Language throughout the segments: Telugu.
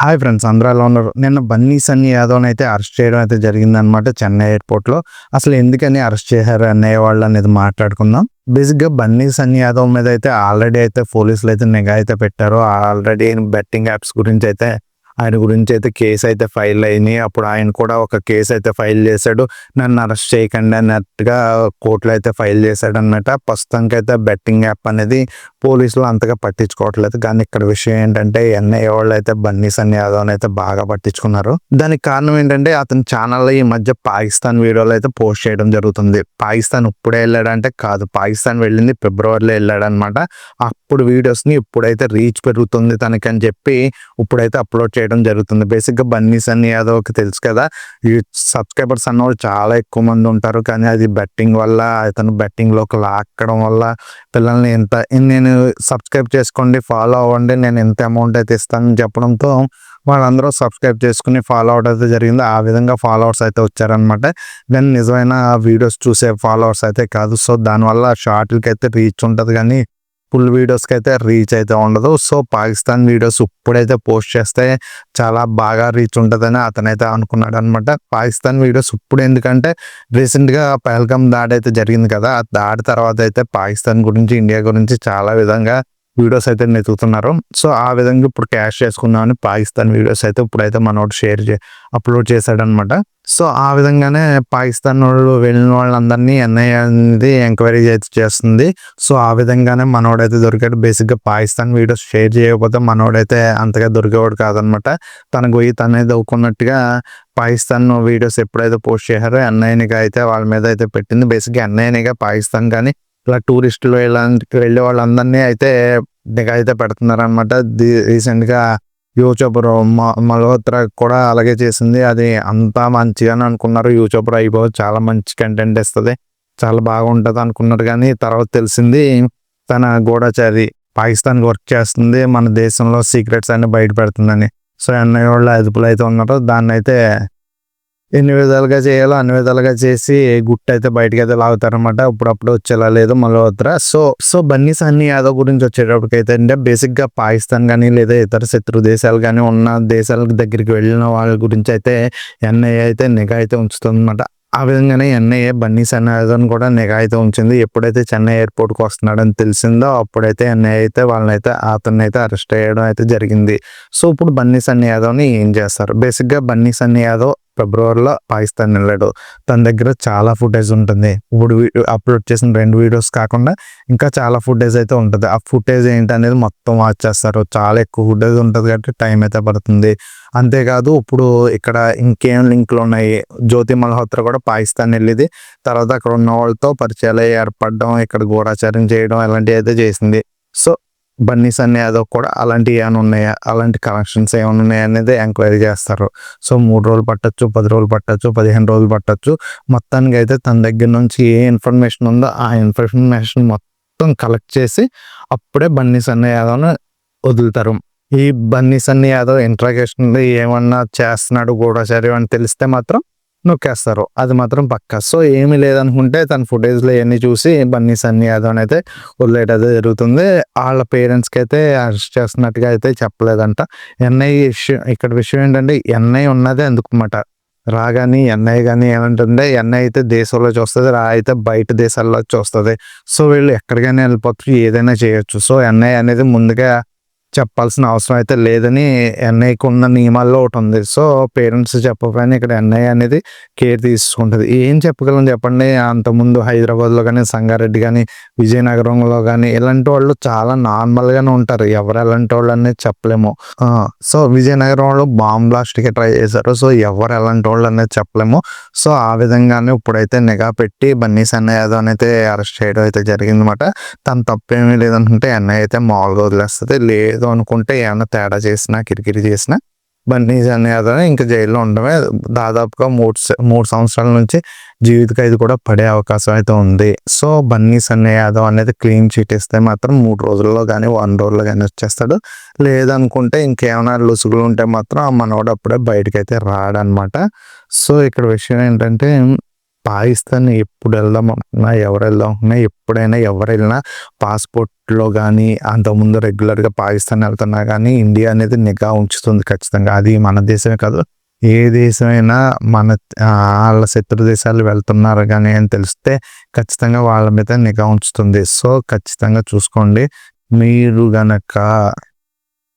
హాయ్ ఫ్రెండ్స్, అందరూ ఎలా ఉన్నారు? నిన్న బన్నీ సన్నీ యాదవ్‌ని అయితే అరెస్ట్ చేయడం అయితే జరిగిందనమాట చెన్నై ఎయిర్‌పోర్ట్‌లో. అసలు ఎందుకని అరెస్ట్ చేశారు అన్నయ్య వాళ్ళు అనేది మాట్లాడుకుందాం. బేసిక్‌గా బన్నీ సన్నీ యాదవ్ మీద అయితే ఆల్రెడీ అయితే పోలీసులు అయితే నిఘా అయితే పెట్టారు. ఆల్రెడీ బెట్టింగ్ యాప్స్ గురించి అయితే ఆయన గురించి అయితే కేసు అయితే ఫైల్ అయినాయి. అప్పుడు ఆయన కూడా ఒక కేసు అయితే ఫైల్ చేశాడు. నన్ను అరెస్ట్ చేయకండి అన్నట్టుగా కోర్టులో అయితే ఫైల్ చేశాడన్నమాట. ప్రస్తుతానికైతే బెట్టింగ్ యాప్ అనేది పోలీసులు అంతగా పట్టించుకోవట్లేదు. కానీ ఇక్కడ విషయం ఏంటంటే ఎన్ఐఏ వాళ్ళు అయితే బన్నీ సన్నీ యాదవ్ అయితే బాగా పట్టించుకున్నారు. దానికి కారణం ఏంటంటే అతని ఛానల్లో ఈ మధ్య పాకిస్తాన్ వీడియోలు అయితే పోస్ట్ చేయడం జరుగుతుంది. పాకిస్తాన్ ఇప్పుడే వెళ్ళాడంటే కాదు, పాకిస్తాన్ వెళ్ళింది ఫిబ్రవరిలో వెళ్ళాడనమాట. అప్పుడు వీడియోస్ని ఇప్పుడైతే రీచ్ పెరుగుతుంది తనకి అని చెప్పి ఇప్పుడైతే అప్లోడ్ చేయడం జరుగుతుంది. బేసిక్గా బన్నీ సన్నీ యాదవ్కి తెలుసు కదా, ఈ సబ్స్క్రైబర్స్ అన్నవాళ్ళు చాలా ఎక్కువ మంది ఉంటారు. కానీ అది బెట్టింగ్ వల్ల, అతను బెట్టింగ్లోకి లాక్కడం వల్ల పిల్లల్ని నేను సబ్స్క్రైబ్ చేసుకోండి, ఫాలో అవ్వండి, నేను ఎంత అమౌంట్ అయితే ఇస్తానని చెప్పడంతో వాళ్ళందరూ సబ్స్క్రైబ్ చేసుకుని ఫాలో అవడం అయితే జరిగింది. ఆ విధంగా ఫాలోవర్స్ అయితే వచ్చారనమాట. కానీ నిజమైన వీడియోస్ చూసే ఫాలోవర్స్ అయితే కాదు. సో దానివల్ల షార్ట్లకి అయితే రీచ్ ఉంటుంది కానీ ఫుల్ వీడియోస్కి అయితే రీచ్ అయితే ఉండదు. సో పాకిస్తాన్ వీడియోస్ ఇప్పుడైతే పోస్ట్ చేస్తే చాలా బాగా రీచ్ ఉంటుందని అతనైతే అనుకున్నాడు అనమాట. పాకిస్తాన్ వీడియోస్ ఇప్పుడు ఎందుకంటే రీసెంట్గా పహల్గామ్ దాడి అయితే జరిగింది కదా, ఆ దాడి తర్వాత అయితే పాకిస్తాన్ గురించి, ఇండియా గురించి చాలా విధంగా వీడియోస్ అయితే నెతుకుతున్నారు. సో ఆ విధంగా ఇప్పుడు క్యాష్ చేసుకుందామని పాకిస్తాన్ వీడియోస్ అయితే ఇప్పుడైతే మనోడు అప్లోడ్ చేశాడనమాట. సో ఆ విధంగానే పాకిస్తాన్ వాళ్ళు వెళ్ళిన వాళ్ళందరినీ ఎన్ఐఏ అనేది ఎంక్వైరీ అయితే చేస్తుంది. సో ఆ విధంగానే మనోడైతే దొరికాడు. బేసిక్గా పాకిస్తాన్ వీడియోస్ షేర్ చేయకపోతే మనోడైతే అంతగా దొరికేవాడు కాదనమాట. తనకు పోయి తనే దవ్వుకున్నట్టుగా పాకిస్తాన్ వీడియోస్ ఎప్పుడైతే పోస్ట్ చేశారో ఎన్ఐఏనిగా అయితే వాళ్ళ మీద అయితే పెట్టింది. బేసిక్గా ఎన్ఐఏనిగా పాకిస్తాన్ కానీ ఇలా టూరిస్టులు ఇలాంటి వెళ్ళే వాళ్ళందరినీ అయితే నిఘా అయితే పెడుతున్నారు అనమాట. రీసెంట్గా యూట్యూబర్ మల్హోత్రా కూడా అలాగే చేసింది. అది అంతా మంచిగానే అనుకున్నారు. యూట్యూబర్ అయిపోయి చాలా మంచి కంటెంట్ ఇస్తుంది, చాలా బాగుంటుంది అనుకున్నారు. కానీ తర్వాత తెలిసింది తన గూఢచారి పాకిస్తాన్కి వర్క్ చేస్తుంది, మన దేశంలో సీక్రెట్స్ అన్ని బయట పెడుతుందని. సో ఎన్ఐఏ వాళ్ళు అదుపులో అయితే ఉన్నారు. దాన్ని అయితే ఎన్ని విధాలుగా చేయాలో అన్ని విధాలుగా చేసి గుట్టు అయితే బయటకి అయితే లాగుతారనమాట. ఇప్పుడప్పుడు వచ్చేలా లేదు మల్హోత్రా. సో బన్నీ సన్నీ యాదవ్ గురించి వచ్చేటప్పటికైతే అంటే బేసిక్గా పాకిస్తాన్ కానీ లేదా ఇతర శత్రు దేశాలు కానీ ఉన్న దేశాల దగ్గరికి వెళ్ళిన వాళ్ళ గురించి అయితే ఎన్ఐఏ అయితే నిఘా అయితే ఉంచుతుంది అనమాట. ఆ విధంగానే ఎన్ఐఏ బన్నీ సన్నీ యాదవ్ని కూడా నిఘా అయితే ఉంచింది. ఎప్పుడైతే చెన్నై ఎయిర్పోర్ట్కి వస్తున్నాడని తెలిసిందో అప్పుడైతే ఎన్ఐఏ అయితే అతన్ని అయితే అరెస్ట్ చేయడం అయితే జరిగింది. సో ఇప్పుడు బన్నీ సన్నీ యాదవ్ని ఏం చేస్తారు? బేసిక్గా బన్నీ సన్నీ యాదవ్ ఫిబ్రవరిలో పాకిస్తాన్ వెళ్ళాడు. తన దగ్గర చాలా ఫుటేజ్ ఉంటుంది. ఇప్పుడు అప్లోడ్ చేసిన 2 వీడియోస్ కాకుండా ఇంకా చాలా ఫుటేజ్ అయితే ఉంటుంది. ఆ ఫుటేజ్ ఏంటనేది మొత్తం వాచ్ చేస్తారు. చాలా ఎక్కువ ఫుటేజ్ ఉంటుంది కాబట్టి టైం అయితే పడుతుంది. అంతేకాదు ఇప్పుడు ఇక్కడ ఇంకేం లింకులు ఉన్నాయి. జ్యోతి మల్హోత్రా కూడా పాకిస్తాన్ వెళ్ళింది. తర్వాత అక్కడ ఉన్న వాళ్ళతో పరిచయాలు ఏర్పడడం, ఇక్కడ గూఢాచారం చేయడం ఇలాంటివి అయితే చేసింది. సో బన్నీ సన్నీ యాదవ్ కూడా అలాంటివి ఏమైనా ఉన్నాయా, అలాంటి కనెక్షన్స్ ఏమైనా ఉన్నాయా అనేది ఎంక్వైరీ చేస్తారు. సో 3 రోజులు పట్టచ్చు, 10 రోజులు పట్టచ్చు, 15 రోజులు పట్టచ్చు. మొత్తానికి అయితే తన దగ్గర నుంచి ఏ ఇన్ఫర్మేషన్ ఉందో ఆ ఇన్ఫర్మేషన్ మొత్తం కలెక్ట్ చేసి అప్పుడే బన్నీ సన్నీ యాదవ్ని వదులుతారు. ఈ బన్నీ సన్నీ యాదవ్ ఇంట్రాగేషన్ ఏమన్నా చేస్తున్నాడు గూఢచారి అని తెలిస్తే మాత్రం నొక్కేస్తారు. అది మాత్రం పక్కా. సో ఏమీ లేదనుకుంటే తన ఫుటేజ్లో ఇవన్నీ చూసి బన్నీ సన్నీ యాదవ్ అయితే వదిలేటది జరుగుతుంది. వాళ్ళ పేరెంట్స్కి అయితే అరెస్ట్ చేస్తున్నట్టుగా అయితే చెప్పలేదంట. ఇక్కడ విషయం ఏంటంటే ఎన్ఐ ఉన్నదే ఎందుకన్నమాట. కానీ ఏమంటుంటే ఎన్ఐ అయితే దేశంలో చూస్తుంది, అయితే బయట దేశాల్లో చూస్తుంది. సో వీళ్ళు ఎక్కడికైనా వెళ్ళిపోతారు, ఏదైనా చేయొచ్చు. సో ఎన్ఐ అనేది ముందుగా చెప్పాల్సిన అవసరం అయితే లేదని ఎన్ఐకి ఉన్న నియమాల్లో ఒకటి ఉంది. సో పేరెంట్స్ చెప్పకపోయినా ఇక్కడ ఎన్ఐ అనేది కేర్ తీసుకుంటుంది. ఏం చెప్పగలం చెప్పండి? అంతకుముందు హైదరాబాద్లో కానీ, సంగారెడ్డి కానీ, విజయనగరంలో కానీ ఇలాంటి వాళ్ళు చాలా నార్మల్గానే ఉంటారు. ఎవరు ఎలాంటి వాళ్ళు అనేది చెప్పలేము. సో విజయనగరంలో బాంబ్ బ్లాస్ట్కి ట్రై చేశారు. సో ఎవరు ఎలాంటి వాళ్ళు అనేది చెప్పలేము. సో ఆ విధంగానే ఇప్పుడైతే నిఘా పెట్టి బన్నీ సన్నీ యాదవ్ అయితే అరెస్ట్ చేయడం అయితే జరిగిందన్నమాట. తన తప్పేమీ లేదనుకుంటే ఎన్ఐ అయితే మామూలుగా వదిలేస్తుంది. లేదు అనుకుంటే ఏమైనా తేడా చేసినా, కిరికిరి చేసినా బన్నీ సన్నీ యాదవ్ ఇంకా జైల్లో ఉండడమే. దాదాపుగా 3 సంవత్సరాల నుంచి జీవిత ఖైదు కూడా పడే అవకాశం అయితే ఉంది. సో బన్నీ సన్నీ యాదవ్ అనేది క్లీన్ చీట్ ఇస్తే మాత్రం 3 రోజుల్లో కానీ 1 రోజుల్లో కానీ వచ్చేస్తాడు. లేదనుకుంటే ఇంకేమైనా లొసుగులు ఉంటే మాత్రం మనోడు అప్పుడే బయటకు అయితే రాడనమాట. సో ఇక్కడ విషయం ఏంటంటే పాకిస్తాన్ ఎప్పుడు వెళ్దాం అనుకున్నా, ఎవరు వెళ్దాం అనుకున్నా, ఎప్పుడైనా ఎవరు వెళ్ళినా పాస్పోర్ట్‌లో గానీ, అంతకుముందు రెగ్యులర్‌గా పాకిస్తాన్ వెళ్తున్నా గానీ, ఇండియా అనేది నిఘా ఉంచుతుంది ఖచ్చితంగా. అది మన దేశమే కాదు, ఏ దేశమైనా మన ఆళ్ళ శత్రు దేశాలు వెళ్తున్నారు గానీ అని తెలిస్తే ఖచ్చితంగా వాళ్ళ మీద నిఘా ఉంచుతుంది. సో, ఖచ్చితంగా చూసుకోండి. మీరు గనక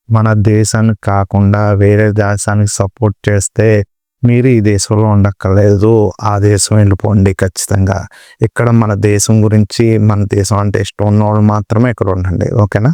మన దేశానికి కాకుండా వేరే దేశానికి సపోర్ట్ చేస్తే మీరు ఈ దేశంలో ఉండక్కర్లేదు. ఆ దేశం వెళ్ళిపోండి ఖచ్చితంగా. ఇక్కడ మన దేశం గురించి, మన దేశం అంటే ఇష్టం ఉన్నవాళ్ళు మాత్రమే ఇక్కడ ఉండండి. ఓకేనా?